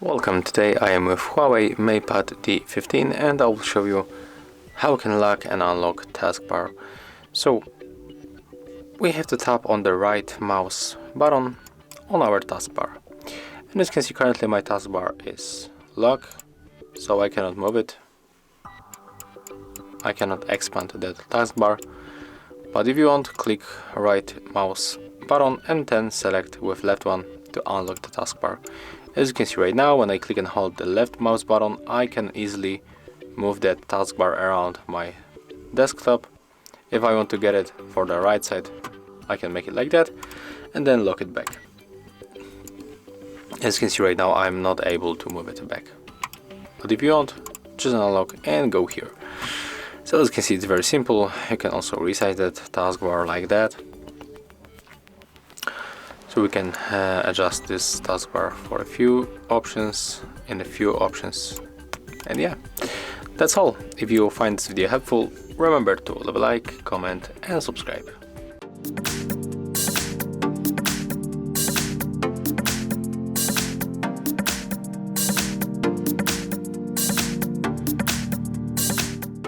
Welcome, today I am with Huawei MateBook D15 and I will show you how we can lock and unlock taskbar. So we have to tap on the right mouse button on our taskbar. And as you can see, currently my taskbar is locked, so I cannot move it. I cannot expand that taskbar. But if you want, click right mouse button and then select with left one to unlock the taskbar. As you can see right now, when I click and hold the left mouse button, I can easily move that taskbar around my desktop. If I want to get it for the right side, I can make it like that and then lock it back. As you can see right now, I'm not able to move it back. But if you want, just unlock and go here. So as you can see, it's very simple. You can also resize that taskbar like that. So we can adjust this taskbar for a few options, and yeah, that's all. If you find this video helpful, remember to leave a like, comment and subscribe.